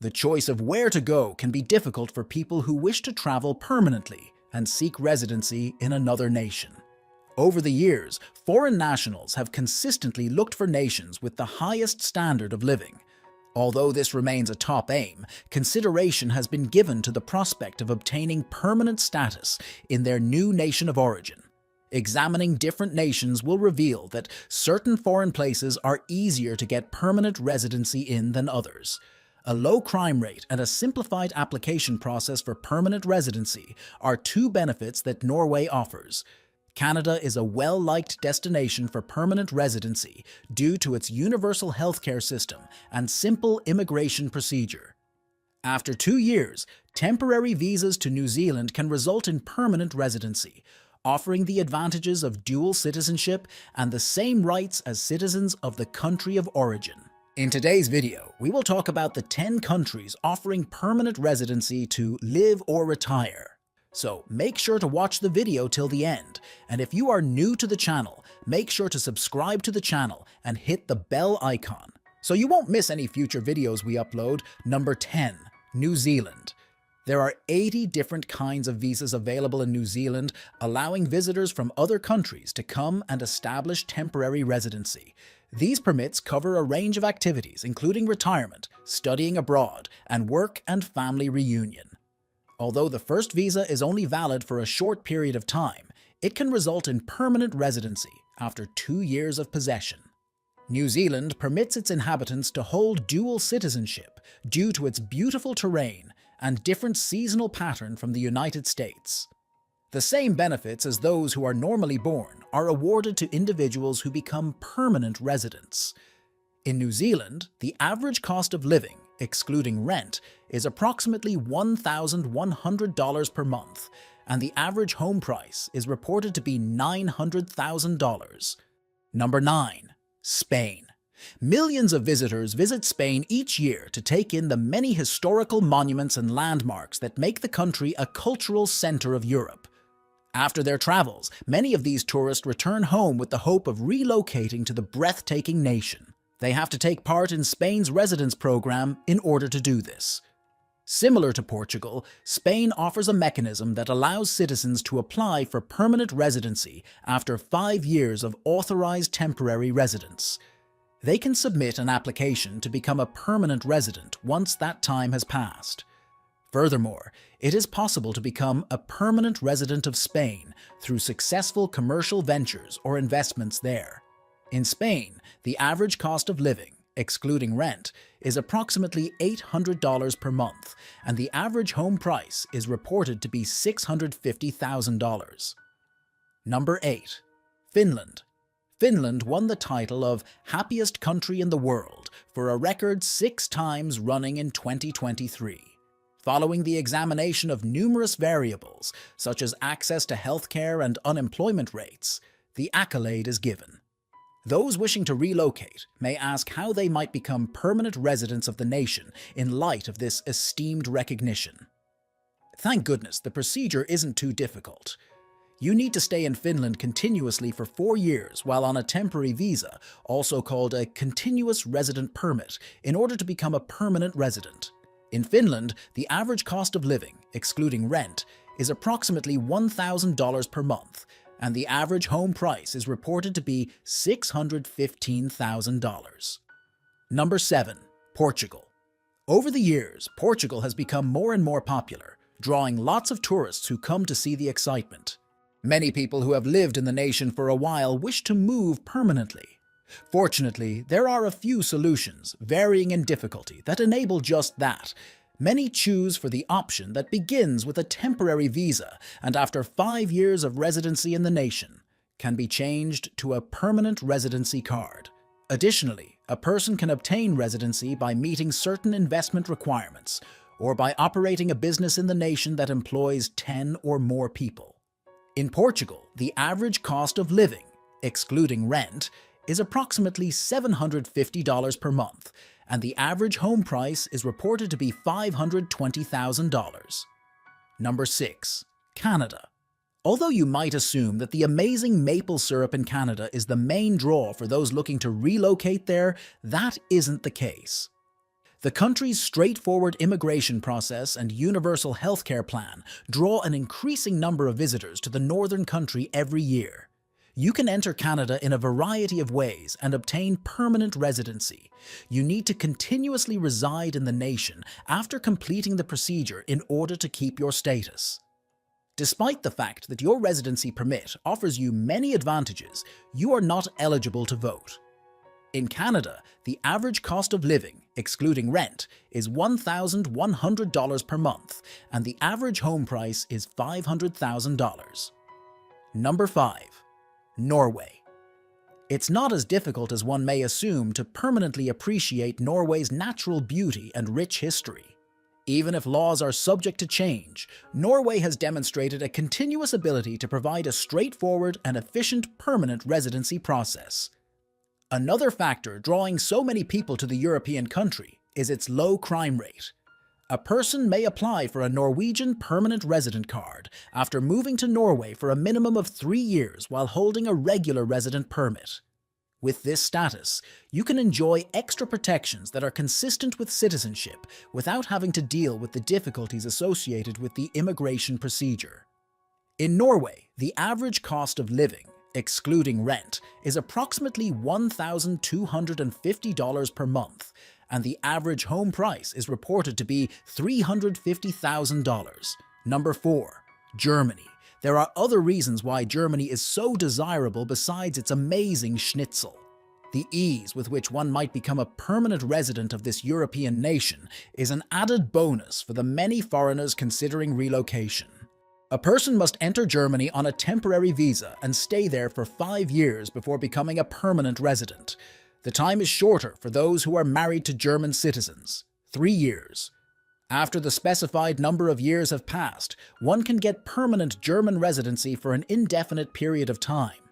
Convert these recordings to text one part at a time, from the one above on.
The choice of where to go can be difficult for people who wish to travel permanently and seek residency in another nation. Over the years, foreign nationals have consistently looked for nations with the highest standard of living. Although this remains a top aim, consideration has been given to the prospect of obtaining permanent status in their new nation of origin. Examining different nations will reveal that certain foreign places are easier to get permanent residency in than others. A low crime rate and a simplified application process for permanent residency are two benefits that Norway offers. Canada is a well-liked destination for permanent residency due to its universal healthcare system and simple immigration procedure. After 2 years, temporary visas to New Zealand can result in permanent residency, offering the advantages of dual citizenship and the same rights as citizens of the country of origin. In today's video, we will talk about the 10 countries offering permanent residency to live or retire. So make sure to watch the video till the end, and if you are new to the channel, make sure to subscribe to the channel and hit the bell icon, so you won't miss any future videos we upload. Number 10. New Zealand. There are 80 different kinds of visas available in New Zealand, allowing visitors from other countries to come and establish temporary residency. These permits cover a range of activities, including retirement, studying abroad, and work and family reunion. Although the first visa is only valid for a short period of time, it can result in permanent residency after 2 years of possession. New Zealand permits its inhabitants to hold dual citizenship due to its beautiful terrain and different seasonal pattern from the United States. The same benefits as those who are normally born are awarded to individuals who become permanent residents. In New Zealand, the average cost of living, excluding rent, is approximately $1,100 per month, and the average home price is reported to be $900,000. Number 9. Spain. Millions of visitors visit Spain each year to take in the many historical monuments and landmarks that make the country a cultural center of Europe. After their travels, many of these tourists return home with the hope of relocating to the breathtaking nation. They have to take part in Spain's residence program in order to do this. Similar to Portugal, Spain offers a mechanism that allows citizens to apply for permanent residency after 5 years of authorized temporary residence. They can submit an application to become a permanent resident once that time has passed. Furthermore, it is possible to become a permanent resident of Spain through successful commercial ventures or investments there. In Spain, the average cost of living, excluding rent, is approximately $800 per month, and the average home price is reported to be $650,000. Number 8. Finland. Finland won the title of Happiest Country in the World for a record 6 times running in 2023. Following the examination of numerous variables, such as access to healthcare and unemployment rates, the accolade is given. Those wishing to relocate may ask how they might become permanent residents of the nation in light of this esteemed recognition. Thank goodness the procedure isn't too difficult. You need to stay in Finland continuously for 4 years while on a temporary visa, also called a continuous resident permit, in order to become a permanent resident. In Finland, the average cost of living, excluding rent, is approximately $1,000 per month, and the average home price is reported to be $615,000. Number 7. Portugal. Over the years, Portugal has become more and more popular, drawing lots of tourists who come to see the excitement. Many people who have lived in the nation for a while wish to move permanently. Fortunately, there are a few solutions, varying in difficulty, that enable just that. Many choose for the option that begins with a temporary visa and after 5 years of residency in the nation, can be changed to a permanent residency card. Additionally, a person can obtain residency by meeting certain investment requirements or by operating a business in the nation that employs 10 or more people. In Portugal, the average cost of living, excluding rent, is approximately $750 per month, and the average home price is reported to be $520,000. Number 6. Canada. Although you might assume that the amazing maple syrup in Canada is the main draw for those looking to relocate there, that isn't the case. The country's straightforward immigration process and universal healthcare plan draw an increasing number of visitors to the northern country every year. You can enter Canada in a variety of ways and obtain permanent residency. You need to continuously reside in the nation after completing the procedure in order to keep your status. Despite the fact that your residency permit offers you many advantages, you are not eligible to vote. In Canada, the average cost of living, excluding rent, is $1,100 per month, and the average home price is $500,000. Number 5. Norway. It's not as difficult as one may assume to permanently appreciate Norway's natural beauty and rich history. Even if laws are subject to change, Norway has demonstrated a continuous ability to provide a straightforward and efficient permanent residency process. Another factor drawing so many people to the European country is its low crime rate. A person may apply for a Norwegian permanent resident card after moving to Norway for a minimum of 3 years while holding a regular resident permit. With this status, you can enjoy extra protections that are consistent with citizenship without having to deal with the difficulties associated with the immigration procedure. In Norway, the average cost of living, excluding rent, is approximately $1,250 per month, and the average home price is reported to be $350,000. Number 4. Germany. There are other reasons why Germany is so desirable besides its amazing schnitzel. The ease with which one might become a permanent resident of this European nation is an added bonus for the many foreigners considering relocation. A person must enter Germany on a temporary visa and stay there for 5 years before becoming a permanent resident. The time is shorter for those who are married to German citizens, 3 years. After the specified number of years have passed, one can get permanent German residency for an indefinite period of time.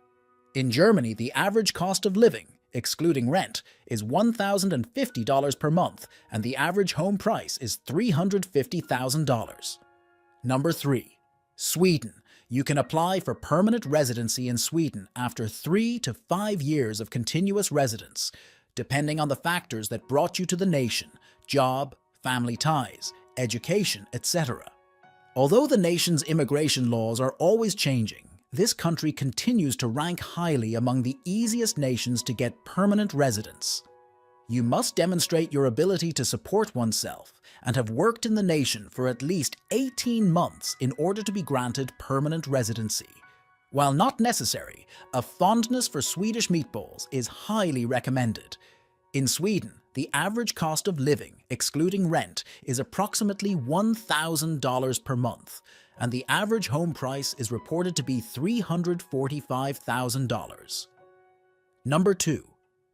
In Germany, the average cost of living, excluding rent, is $1,050 per month, and the average home price is $350,000. Number 3. Sweden. You can apply for permanent residency in Sweden after 3 to 5 years of continuous residence, depending on the factors that brought you to the nation: job, family ties, education, etc. Although the nation's immigration laws are always changing, this country continues to rank highly among the easiest nations to get permanent residence. You must demonstrate your ability to support oneself and have worked in the nation for at least 18 months in order to be granted permanent residency. While not necessary, a fondness for Swedish meatballs is highly recommended. In Sweden, the average cost of living, excluding rent, is approximately $1,000 per month, and the average home price is reported to be $345,000. Number 2.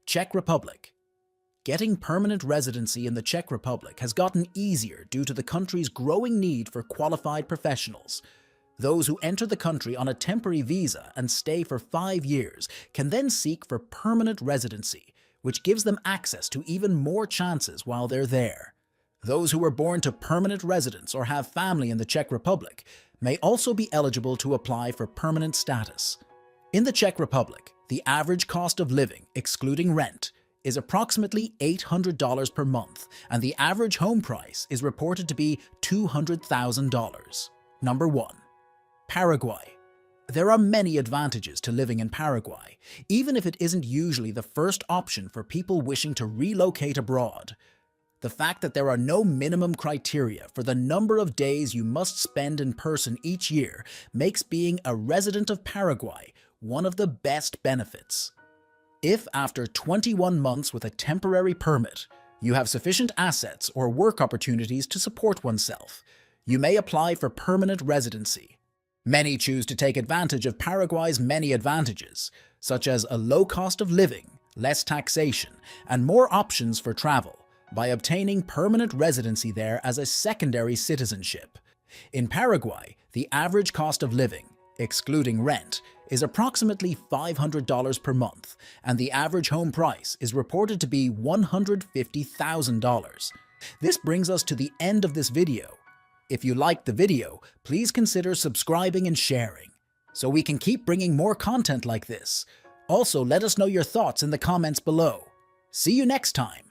Czech Republic. Getting permanent residency in the Czech Republic has gotten easier due to the country's growing need for qualified professionals. Those who enter the country on a temporary visa and stay for 5 years can then seek for permanent residency, which gives them access to even more chances while they're there. Those who were born to permanent residence or have family in the Czech Republic may also be eligible to apply for permanent status. In the Czech Republic, the average cost of living, excluding rent, is approximately $800 per month, and the average home price is reported to be $200,000. Number 1. Paraguay. There are many advantages to living in Paraguay, even if it isn't usually the first option for people wishing to relocate abroad. The fact that there are no minimum criteria for the number of days you must spend in person each year makes being a resident of Paraguay one of the best benefits. If after 21 months with a temporary permit, you have sufficient assets or work opportunities to support oneself, you may apply for permanent residency. Many choose to take advantage of Paraguay's many advantages, such as a low cost of living, less taxation, and more options for travel, by obtaining permanent residency there as a secondary citizenship. In Paraguay, the average cost of living, excluding rent, is approximately $500 per month, and the average home price is reported to be $150,000. This brings us to the end of this video. If you liked the video, please consider subscribing and sharing, so we can keep bringing more content like this. Also, let us know your thoughts in the comments below. See you next time!